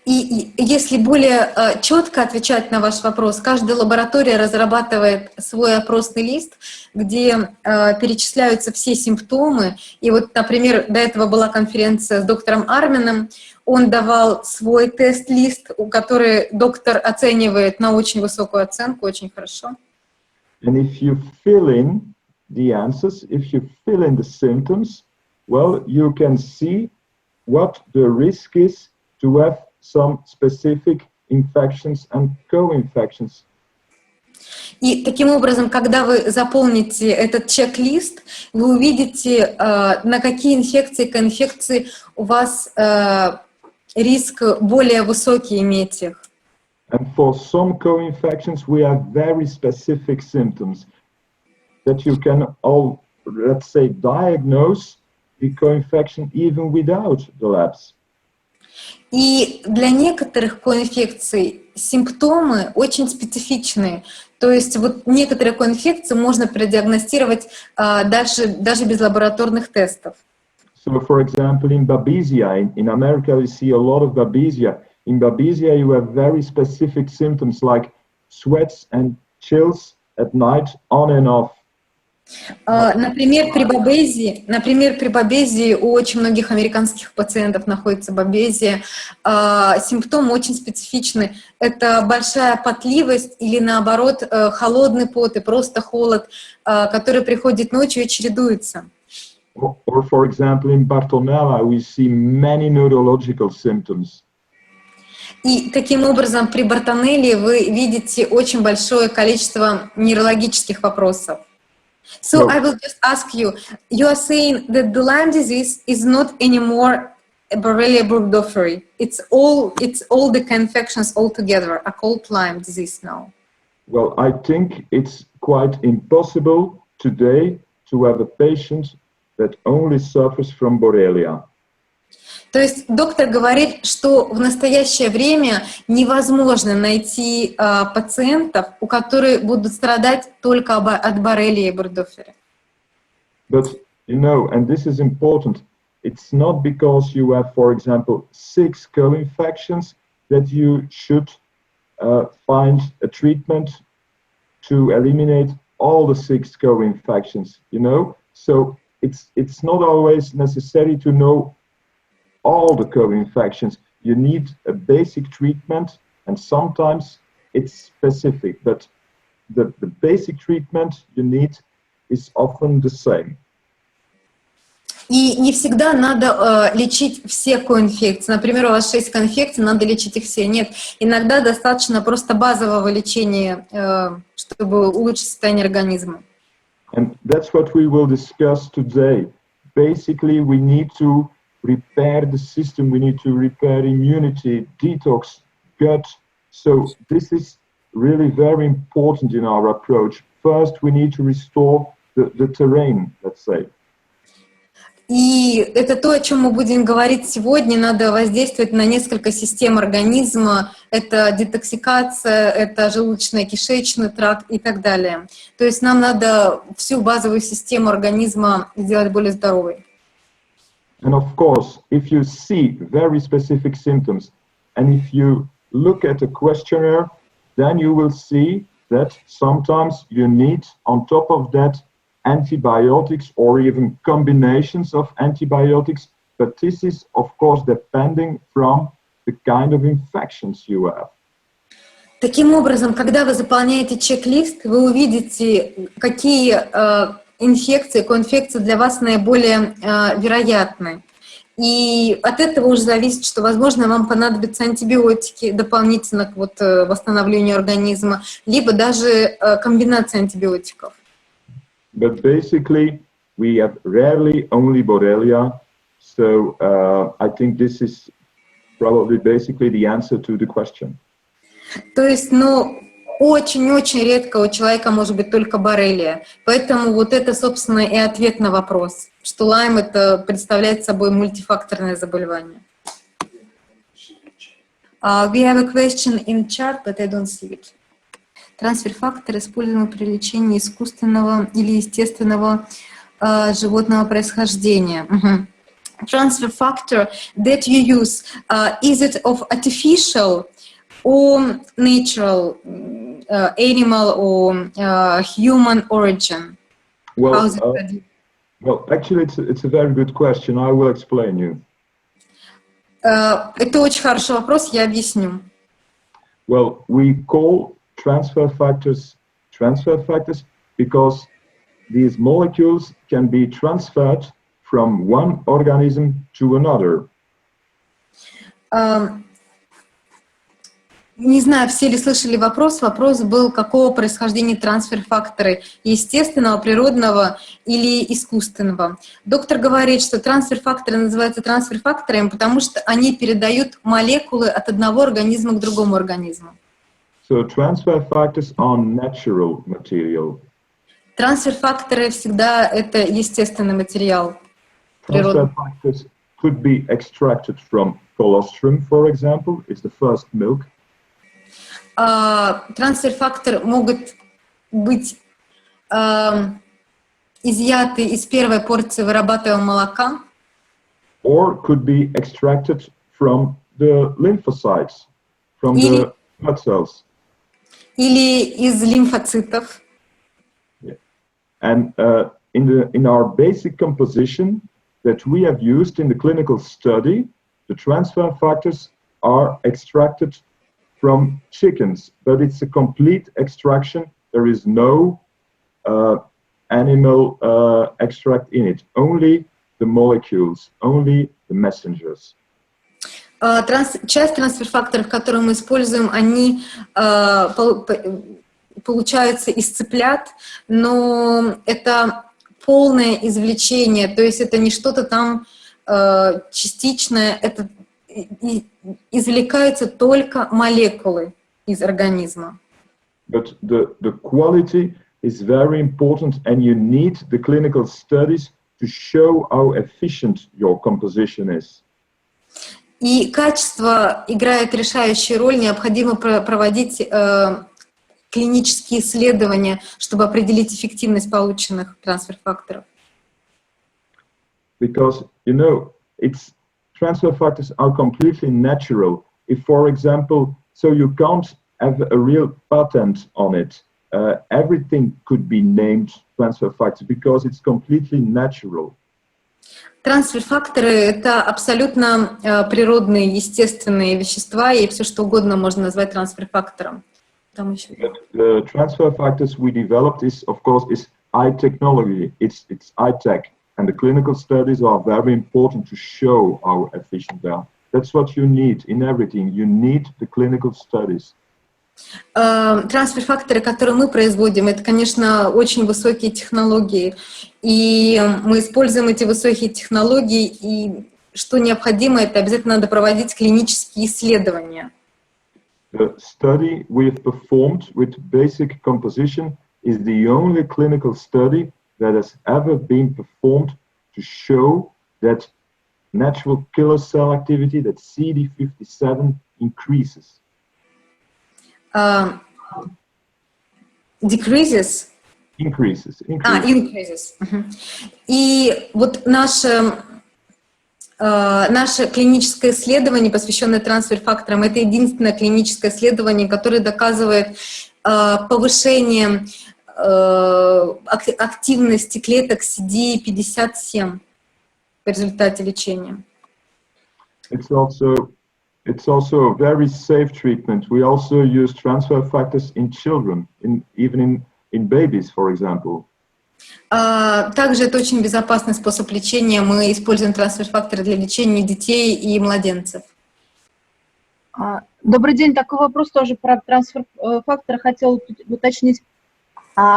И если более четко отвечать на ваш вопрос, каждая лаборатория разрабатывает свой опросный лист, где перечисляются все симптомы. И вот, например, до этого была конференция с доктором Армином, он давал свой тест-лист, который доктор оценивает на очень высокую оценку, очень хорошо. And if you fill in the answers, if you fill in the symptoms, well, you can see what the risk is to have some specific infections and co-infections. И таким образом, когда вы заполните этот чек-лист, вы увидите, на какие инфекции, коинфекции у вас риск более высокий иметь их. And for some co-infections, we have very specific symptoms that you can all, let's say, diagnose the co-infection even without the labs. И для некоторых коинфекций симптомы очень специфичные. То есть вот некоторые коинфекции можно продиагностировать даже без лабораторных тестов. So, for example, in Babesia, in America, we see a lot of Babesia. In Babesia, you have very specific symptoms like sweats and chills at night, on and off. Например, при бабезии у очень многих американских пациентов находится бабезия. Симптомы очень специфичны. Это большая потливость или, наоборот, холодный пот и просто холод, который приходит ночью и чередуется. Or, for example, in Bartonella, we see many neurological symptoms. И таким образом при Бартонелле вы видите очень большое количество нейрологических вопросов. So I will just ask you, you are saying that the Lyme disease is not anymore a Borrelia burgdorferi. It's all the co-infections all together are called Lyme disease now. Well, I think it's quite impossible today to have a patient that only suffers from Borrelia. То есть доктор говорит, что в настоящее время невозможно найти пациентов, у которых будут страдать только от боррелии и бургдорфера. But, you know, and this is important, it's not because you have, for example, 6 co-infections that you should find a treatment to eliminate all the 6 co-infections, you know? So it's not always necessary to know all the co-infections. You need a basic treatment, and sometimes it's specific. But the basic treatment you need is often the same. И не всегда надо лечить все коинфекции. Например, у вас 6 коинфекций, надо лечить их все. Нет, иногда достаточно просто базового лечения, чтобы улучшить состояние организма. And that's what we will discuss today. Basically, we need to repair the system, we need to repair immunity, detox, gut. So this is really very important in our approach. First, we need to restore the terrain, let's say. И это то, о чем мы будем говорить сегодня. Надо воздействовать на несколько систем организма. Это детоксификация, это желудочно-кишечный тракт и так далее. То есть нам надо всю базовую систему организма сделать более здоровой. And of course, if you see very specific symptoms, and if you look at a questionnaire, then you will see that sometimes you need, on top of that, antibiotics or even combinations of antibiotics, but this is, of course, depending from the kind of infections you have. Таким образом, когда вы заполняете чек-лист, вы увидите, какие инфекции, коинфекции для вас наиболее вероятны. И от этого уже зависит, что, возможно, вам понадобятся антибиотики дополнительно к восстановлению организма, либо даже комбинация антибиотиков. But basically, we have rarely only Borrelia, so I think this is probably basically the answer to the question. То есть, очень-очень редко у человека может быть только боррелия. Поэтому вот это, собственно, и ответ на вопрос, что Лайм это представляет собой мультифакторное заболевание. We have a question in chat, but I don't see it. Трансфер-фактор, используемый при лечении искусственного или естественного животного происхождения. Transfer factor that you use, is it of artificial or natural, animal or human origin? Well, actually, it's a very good question. I will explain you. Это очень хороший вопрос, я объясню. Well, we call transfer factors because these molecules can be transferred from one organism to another. Не знаю, все ли слышали вопрос. Вопрос был, какого происхождения трансфер-факторы, естественного, природного или искусственного. Доктор говорит, что трансфер-факторы называются трансфер-факторами, потому что они передают молекулы от одного организма к другому организму. So transfer factors are natural material. Трансфер-факторы всегда это естественный материал. Transfer factors could be extracted from colostrum, for example, is the first milk. Трансфер-факторы могут быть изъяты из первой порции вырабатываемого молока. Or could be extracted from the lymphocytes, from the blood cells. Или из лимфоцитов. Yeah. And in our basic composition that we have used in the clinical study, the transfer factors are extracted from chickens, but it's a complete extraction. There is no animal extract in it, only the molecules, only the messengers. Часть трансфер-факторов, которые мы используем, они получаются из цыплят, но это полное извлечение, то есть это не что-то там частичное, это извлекаются только молекулы из организма. But the quality is very important, and you need the clinical studies to show how efficient your composition is. И качество играет решающую роль, необходимо проводить клинические исследования, чтобы определить эффективность полученных трансфер-факторов. Because, transfer factors are completely natural. If, for example, so you can't have a real patent on it. Everything could be named transfer factors because it's completely natural. Трансфер-факторы — это абсолютно природные, естественные вещества, и все что угодно можно назвать трансфер-фактором. Там еще. The transfer factors we developed is, of course, is high technology. It's high tech, and the clinical studies are very important to show how efficient they are. That's what you need in everything. You need the clinical studies. Трансфер-факторы, которые мы производим, это, конечно, очень высокие технологии. И мы используем эти высокие технологии, и что необходимо, это обязательно надо проводить клинические исследования. The study we've performed with basic composition is the only clinical study that has ever been performed to show that natural killer cell activity, that CD57, increases. Decreases? Increases. Increases. И вот наше клиническое исследование, посвященное трансфер-факторам, это единственное клиническое исследование, которое доказывает повышение активности клеток CD57 в результате лечения. It's also a very safe treatment. We also use transfer factors in children, even in babies, for example. Также это очень безопасный способ лечения. Мы используем трансфер-факторы для лечения детей и младенцев. Добрый день. Такой вопрос тоже про трансфер-факторы. Хотел уточнить.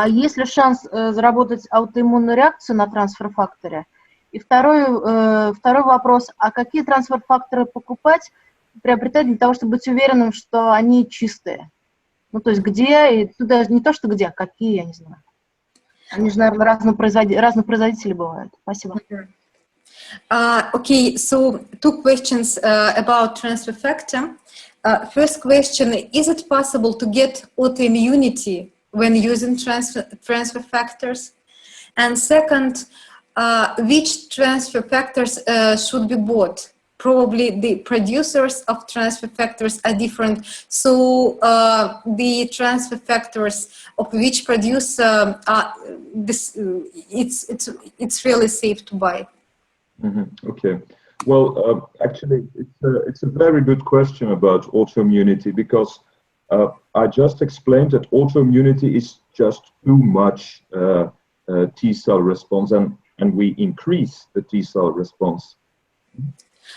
Есть ли шанс заработать аутоиммунную реакцию на трансфер-факторе? И второй вопрос. А какие трансфер-факторы покупать, приобретать для того, чтобы быть уверенным, что они чистые? Ну, то есть где, и туда не то, что где, а какие, я не знаю. Они же, наверное, разных производителей бывают. Спасибо. Okay, so 2 questions about transfer factor. First question, is it possible to get autoimmunity when using transfer factors? And second, which transfer factors should be bought? Probably the producers of transfer factors are different, so the transfer factors of which producer it's really safe to buy. Okay. Well, actually, it's a very good question about autoimmunity, because I just explained that autoimmunity is just too much T cell response, and we increase the T cell response.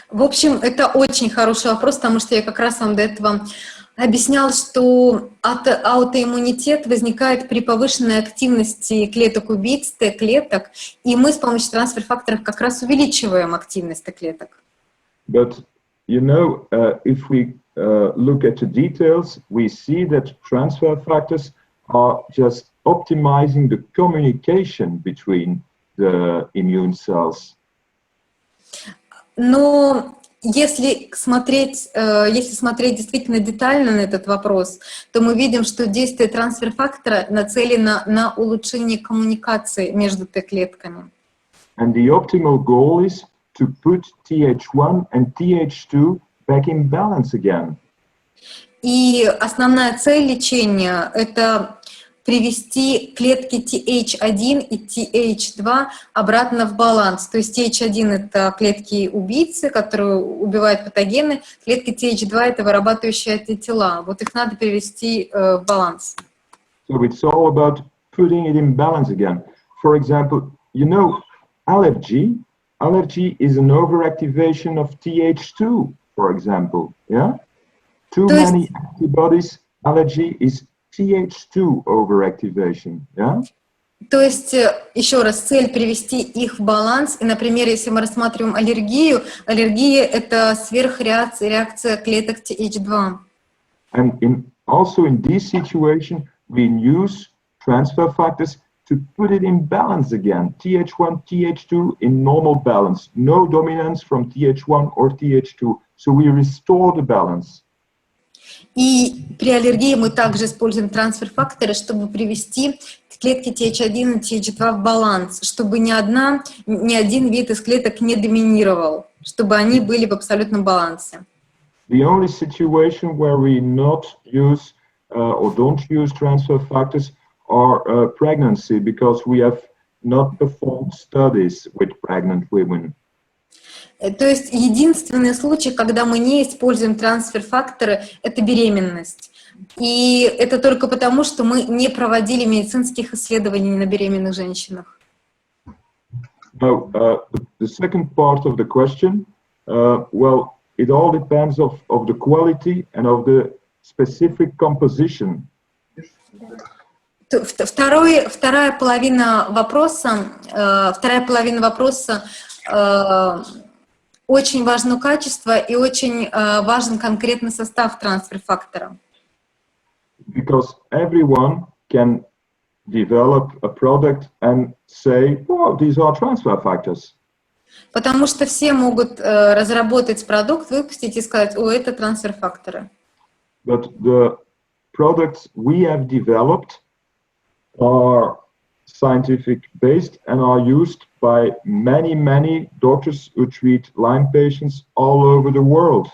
В общем, это очень хороший вопрос, потому что я как раз вам до этого объяснял, что аутоиммунитет возникает при повышенной активности клеток-убийц, Т-клеток, и мы с помощью трансфер-факторов как раз увеличиваем активность Т-клеток. But, you know, if we look at the details, we see that transfer factors are just optimizing the communication between the immune cells. Но если смотреть действительно детально на этот вопрос, то мы видим, что действие трансфер-фактора нацелено на улучшение коммуникации между Т-клетками. And the optimal goal is to put Th1 and Th2 back in balance again. И основная цель лечения — это привести клетки Th1 и Th2 обратно в баланс. То есть Th1 — это клетки-убийцы, которые убивают патогены, клетки Th2 — это вырабатывающие антитела. Вот их надо привести в баланс. So it's all about putting it in balance again. For example, you know, allergy is an overactivation of Th2, for example. Yeah? Too many antibodies, allergy is Th2 overactivation, yeah? То есть, еще раз, цель привести их в баланс. И, например, если мы рассматриваем аллергию, аллергия — это сверхреакция клеток Th2. And also in this situation, we use transfer factors to put it in balance again. Th1, Th2 in normal balance. No dominance from Th1 or Th2. So we restore the balance. И при аллергии мы также используем трансфер-факторы, чтобы привести клетки Th1 и Th2 в баланс, чтобы ни один вид из клеток не доминировал, чтобы они были в абсолютном балансе. The only situation where we not use or don't use transfer factors are pregnancy, because we have not performed studies with pregnant women. То есть единственный случай, когда мы не используем трансфер-факторы, это беременность. И это только потому, что мы не проводили медицинских исследований на беременных женщинах. Now, the second part of the question, well, it all depends of the quality and of the specific composition. Вторая половина вопроса очень важно качество и очень важен конкретный состав трансфер-фактора. Because everyone can develop a product and say, oh, these are transfer factors. Потому что все могут разработать продукт, выпустить и сказать, о, это трансфер-факторы. But the products we have developed are scientific based and are used by many doctors who treat Lyme patients all over the world.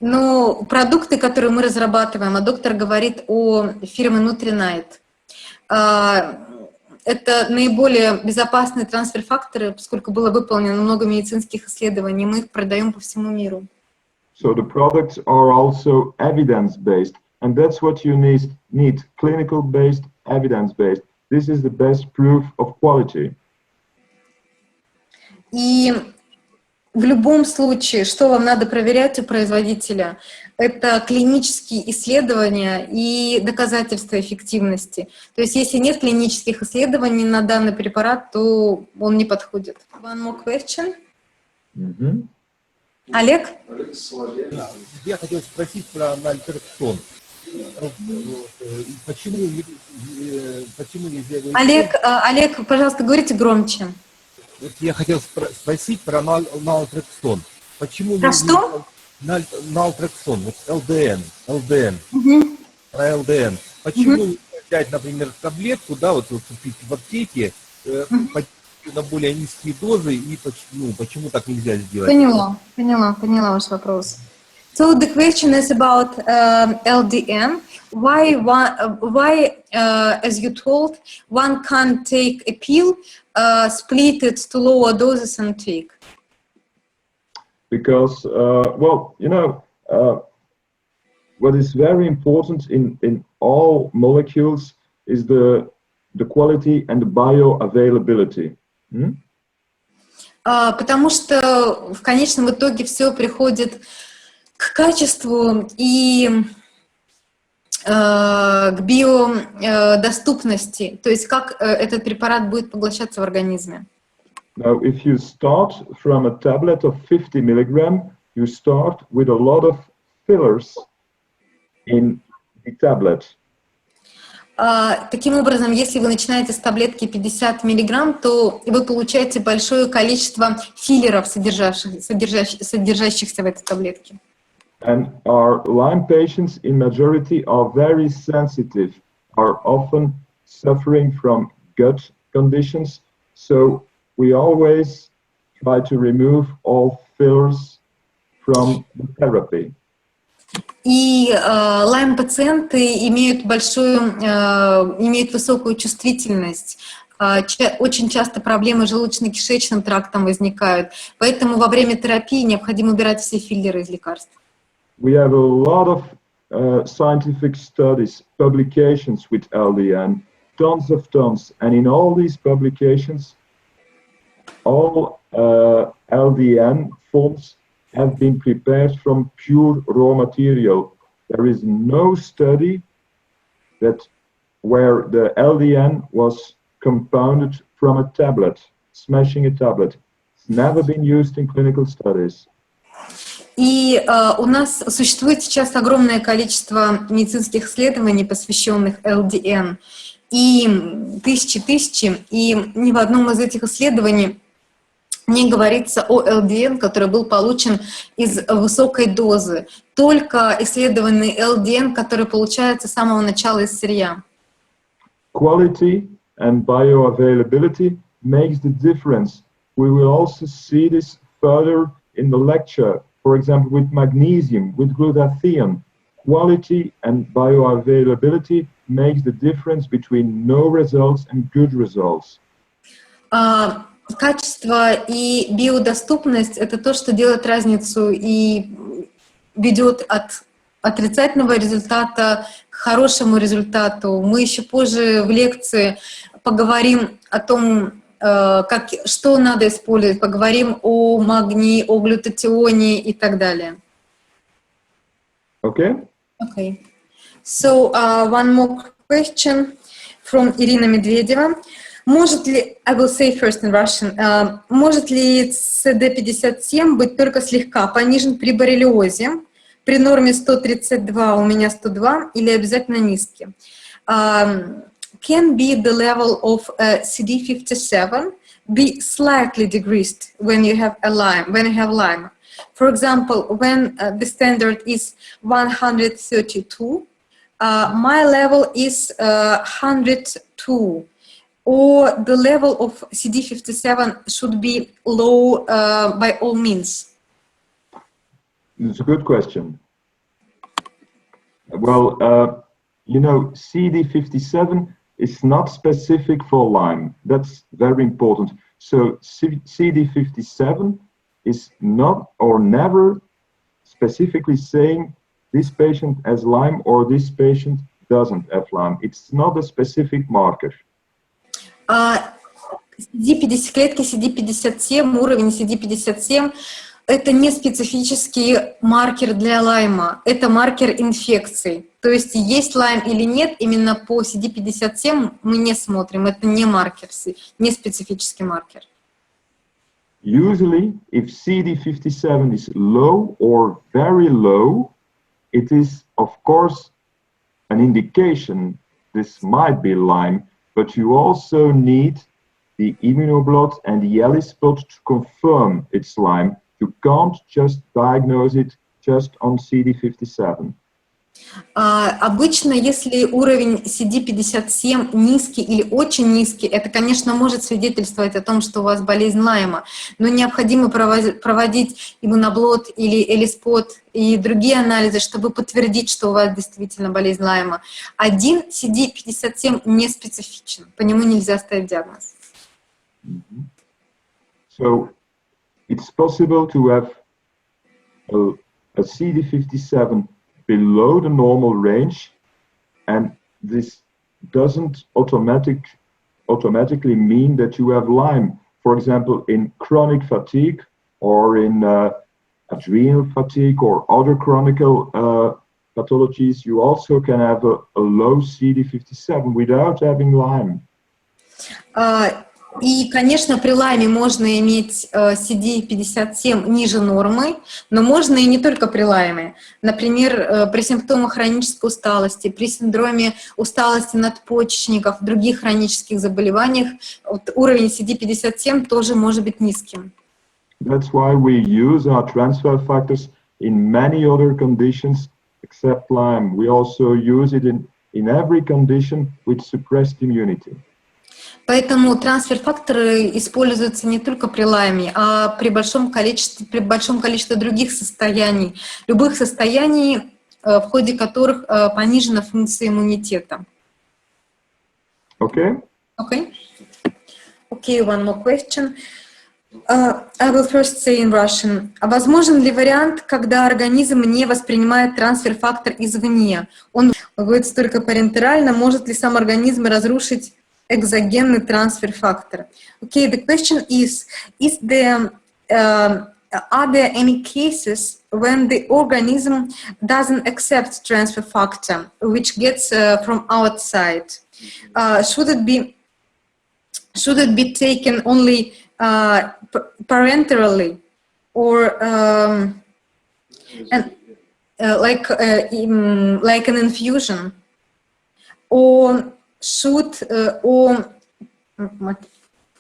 Но продукты, которые мы разрабатываем, а доктор говорит о фирме Nutrinite, это наиболее безопасные трансфер-факторы, поскольку было выполнено много медицинских исследований, мы их продаем по всему миру. So the products are also evidence-based, and that's what you need, clinical-based, evidence-based. This is the best proof of quality. И в любом случае, что вам надо проверять у производителя, это клинические исследования и доказательства эффективности. То есть если нет клинических исследований на данный препарат, то он не подходит. One more question. Олег? Я хотел спросить про нальтрексон. Почему нельзя... Олег, пожалуйста, говорите громче. Вот я хотел спросить про нальтрексон. Почему про что? Нальтрексон, вот ЛДН. Про ЛДН. Почему нельзя взять, например, таблетку, да, вот купить в аптеке, на более низкие дозы, и почему так нельзя сделать? Поняла ваш вопрос. So the question is about LDN. Why, as you told, one can't take a pill, split it to lower doses and take? Because, well, you know, what is very important in all molecules is the quality and the bioavailability. Потому что в конечном итоге все приходит к качеству и к биодоступности, то есть как этот препарат будет поглощаться в организме. Now, if you start from a tablet of 50 milligram, you start with a lot of fillers in the tablet. Таким образом, если вы начинаете с таблетки 50 миллиграмм, то вы получаете большое количество филлеров, содержащихся в этой таблетке. And our Lyme patients in majority are very sensitive, are often suffering from gut conditions, so we always try to remove all fillers from the therapy. И Lyme-пациенты имеют высокую чувствительность. Очень часто проблемы с желудочно-кишечным трактом возникают. Поэтому во время терапии необходимо убирать все филлеры из лекарств. We have a lot of scientific studies, publications with LDN, tons of tons, and in all these publications, all LDN forms have been prepared from pure raw material. There is no study where the LDN was compounded from a tablet, smashing a tablet. It's never been used in clinical studies. И у нас существует сейчас огромное количество медицинских исследований, посвященных LDN, и тысячи, и ни в одном из этих исследований не говорится о LDN, который был получен из высокой дозы, только исследованный LDN, который получается с самого начала из сырья. Quality and bioavailability makes the difference. We will also see this further in the lecture. For example, with magnesium, with glutathione, quality and bioavailability makes the difference between no results and good results. Качество и биодоступность — это то, что делает разницу и ведет от отрицательного результата к хорошему результату. Мы еще позже в лекции поговорим о том, что надо использовать, поговорим о магнии, о глютатионе и так далее. Okay? Okay. So, one more question from Ирина Медведева. Может ли, I will say first in Russian, может ли CD57 быть только слегка понижен при боррелиозе, при норме 132, у меня 102, или обязательно низкий? Can be the level of CD57 be slightly decreased when you have Lyme? For example, when the standard is 132, my level is 102. Or the level of CD57 should be low by all means? It's a good question. Well, you know, CD57 is not specific for Lyme. That's very important. So CD57 is not or never specifically saying this patient has Lyme or this patient doesn't have Lyme. It's not a specific marker. Клетки CD57, уровень CD57 — это не специфический маркер для Лайма, это маркер инфекций. То есть есть Лайм или нет, именно по CD57 мы не смотрим, это не маркер, не специфический маркер. Usually, if CD57 is low or very low, it is, of course, an indication this might be Lyme, but you also need the immunoblot and the ELISpot to confirm it's Lyme. You can't just diagnose it just on CD57. Обычно, если уровень CD57 низкий или очень низкий, это, конечно, может свидетельствовать о том, что у вас болезнь Лайма, но необходимо проводить иммуноблот или элиспот и другие анализы, чтобы подтвердить, что у вас действительно болезнь Лайма. Один CD57 не специфичен, по нему нельзя ставить диагноз. So, it's possible to have a CD57 below the normal range, and this doesn't automatically mean that you have Lyme. For example, in chronic fatigue or in adrenal fatigue or other chronic pathologies, you also can have a low CD57 without having Lyme. И, конечно, при Лайме можно иметь CD57 ниже нормы, но можно и не только при Лайме. Например, при симптомах хронической усталости, при синдроме усталости надпочечников, других хронических заболеваниях уровень CD57 тоже может быть низким. That's why we use our transfer factors in many other conditions except Lyme. We also use it in every condition with suppressed immunity. Поэтому трансфер-факторы используются не только при Лайме, а при большом количестве других состояний, любых состояний, в ходе которых понижена функция иммунитета. Okay? Okay. Okay, one more question. I will first say in Russian. Возможен ли вариант, когда организм не воспринимает трансфер-фактор извне? Он выводится только парентерально. Может ли сам организм разрушить exogenous transfer factor? Okay, the question is there, are there any cases when the organism doesn't accept transfer factor, which gets from outside? Should it be taken only parenterally, or like an infusion, or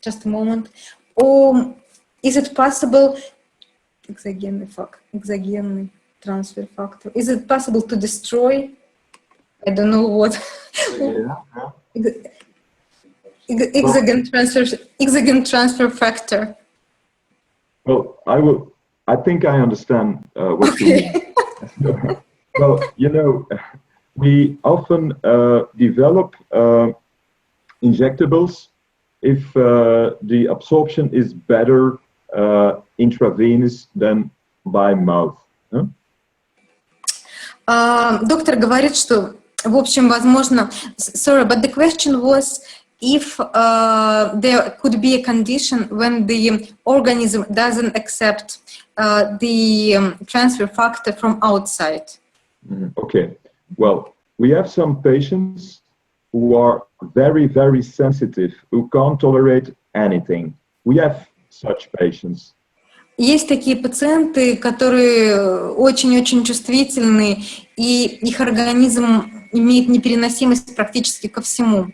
just a moment, or is it possible, exogenous transfer factor, is it possible to destroy, I don't know what, exogenous transfer factor? Well, I think I understand what you mean. Well, you know, we often develop injectables if the absorption is better intravenous than by mouth. Huh? Доктор говорит, что, в общем, возможно... Sorry, but the question was if there could be a condition when the organism doesn't accept the transfer factor from outside. Okay. Well, we have some patients who are very, very sensitive, who can't tolerate anything. We have such patients. Есть такие пациенты, которые очень-очень чувствительны, и их организм имеет непереносимость практически ко всему.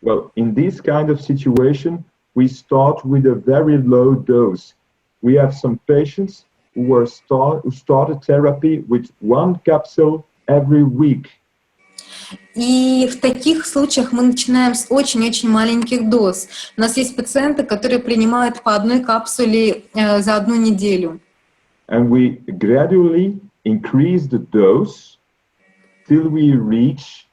Well, in this kind of situation, we start with a very low dose. We have some patients who started therapy with 1 capsule every week. И в таких случаях мы начинаем с очень-очень маленьких доз. У нас есть пациенты, которые принимают по 1 капсуле за 1 неделю. And we gradually increase the dose till we reach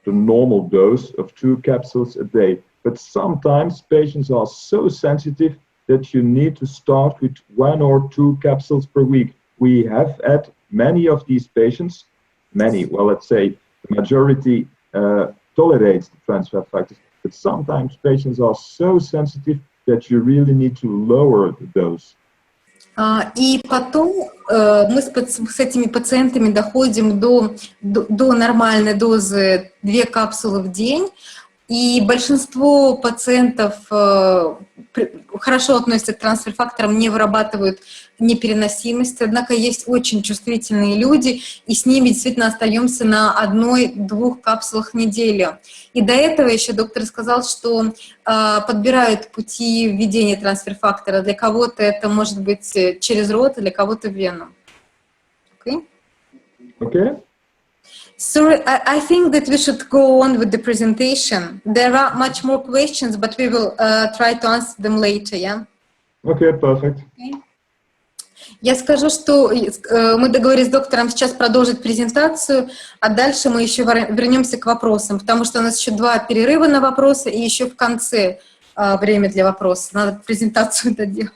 the normal dose of 2 capsules a day. But sometimes patients are so sensitive that you need to start with 1 or 2 capsules per week. We have had many of these patients, well, let's say the majority tolerates the transfer factors, but sometimes patients are so sensitive that you really need to lower the dose. И потом мы с этими пациентами доходим до нормальной дозы 2 капсулы в день, и большинство пациентов хорошо относятся к трансфер-факторам, не вырабатывают непереносимость, однако есть очень чувствительные люди, и с ними действительно остаемся на 1-2 капсулах в неделю. И до этого еще доктор сказал, что подбирают пути введения трансфер-фактора. Для кого-то это может быть через рот, для кого-то в вену. Okay? Sorry, I think that we should go on with the presentation. There are much more questions, but we will try to answer them later, yeah? Okay, perfect. Okay. Я скажу, что мы договорились с доктором сейчас продолжить презентацию, а дальше мы еще вернемся к вопросам, потому что у нас еще 2 перерыва на вопросы и еще в конце время для вопросов. Надо презентацию доделать.